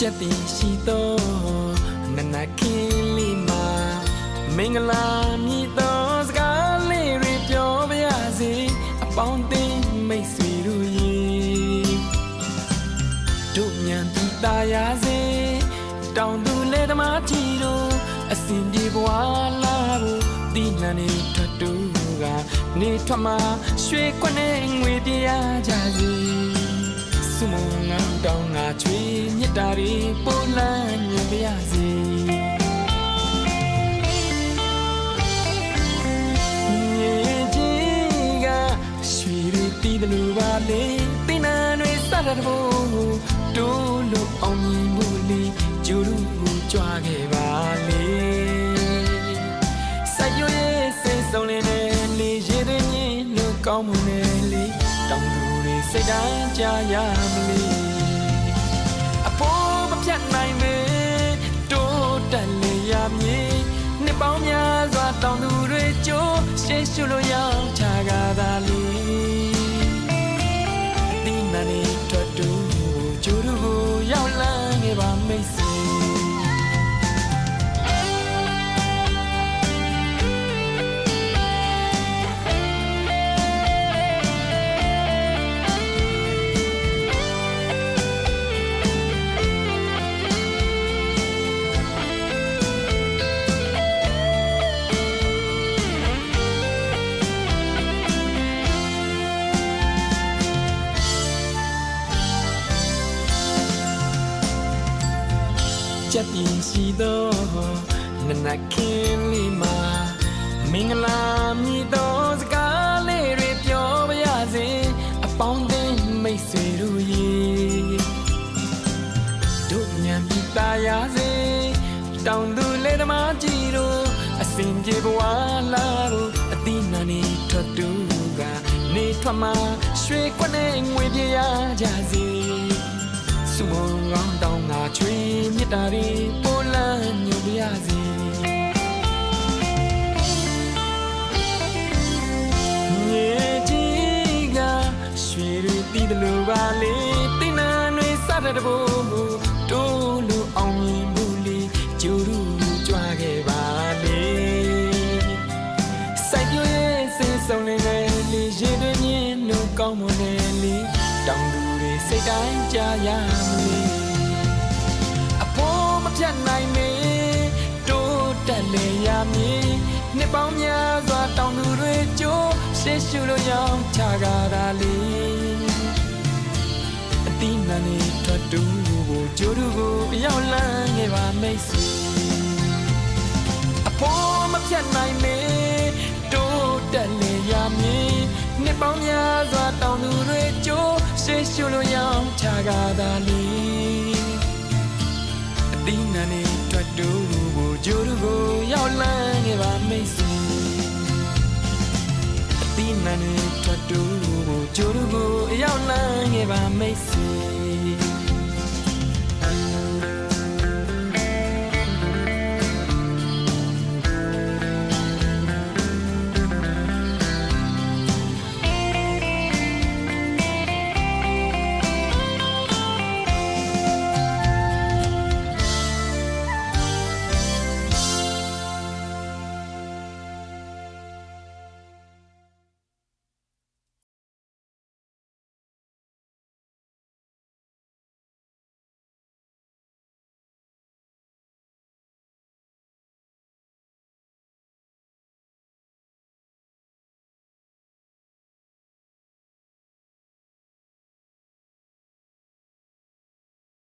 ချက်တင်ရှိသောနနခင်လေးမှာမင်္ဂလာမြည်သောစကားလေးတွေပြောပါရစေအပေါင်းအသင်းမိတ်ဆွေတို့ရေတို့ညံသူသားရစေတောင်သူလေသမားကြီးတို့အစဉ်ပြေဘဝလာဖို့ဒီနာနေထွက်တူကနေထွက်မှာရွှေခွနဲ့ငွေပြရကြစေစုမငန်းတောင်းငါချွေမြတ်တာတွေပို့လန်းမြင်ပါရစေမြေကြီးကရွှေတွေတီးတယ်လို့ပါလေသိနာတွေစတဲ့ဖို့တိုးလို့အောင်မြင်မှုလေးကျူးလို့ကြွားခဲ့ပါလေစိုက်ရွရဲ့စိတ်ဆုံးလေးနဲ့လေရေတွေညင်းလို့ကောင်းမှုနဲ့လေတောင်သူတွေစိတ်တိုင်းကြရမလို့အဖို့မဖြတ်နိုင်မေတိုးတက်လေရမြေနှစ်ပေါင်းများစွာတောင်သူတွေကြိုးရှေ့ရှုလို့ရောက်ချကြတာလေအတိနာနေထွက်တူကျူးတို့ကိုရောက်လန်းခဲ့ပါမိတ်ဆွေချက်တင်ရှိသောနနခင်လေးမှာမင်္ဂလာမြည်သောစကားလေးတွေပြောပါရစေအပေါင်းအသင်းမိတ်ဆွေတို့ရေတို့ညံပြီးသားရစေတောင်သူလေသမားကြီးတို့အစဉ်ပြေဘဝလာတို့အတိနာနေထွက်တူကနေထွက်မှာရွှေခွနဲ့ငွေပြရကြစေစုမငေါင်းတောင်းငါချွေမြတ်တာတွေပိုလန်းညိုပါရစေမြေကြီးကရွှေတွေတီးတယ်လို့ပါလေတိနာတွေစတဲ့ဘို့တိုးလို့အောင်မြင်မှုလေးကျူးတို့ကြွားခဲ့ပါလေစိုက်ပြရဲ့စိတ်ဆုံးလေးနဲ့လေရေတွေမြင်လို့ကောင်းမွန်တယ်လေတောင်သူတွေစိတ်တိုင်းကြရမလို့အဖို့မဖြတ်နိုင်မေတိုးတက်လေရမည်နှစ်ပေါင်းများစွာတောင်သူတွေကြိုးရှေ့ရှုလို့ရောက်ချကြတာလေအတိနာနေထွက်တူကိုကျိုးတို့ကိုရောက်လန်းခဲ့ပါမိတ်ဆွေအဖို့မဖြတ်နိုင်မေတိုးတက်လေရမည်နှစ်ပေါင်းများစွာတောင်သူတွေကြိုးရှေ့ရှုလို့ရောက်ချကြတာလေအတိနာနေထွက်တူကိုကျိုးတို့ကိုရောက်လန်းခဲ့ပါမိတ်ဆွေအတိနာနေထွက်တူကိုကျိုးတို့ကိုရောက်လန်းခဲ့ပါမိတ်ဆွေ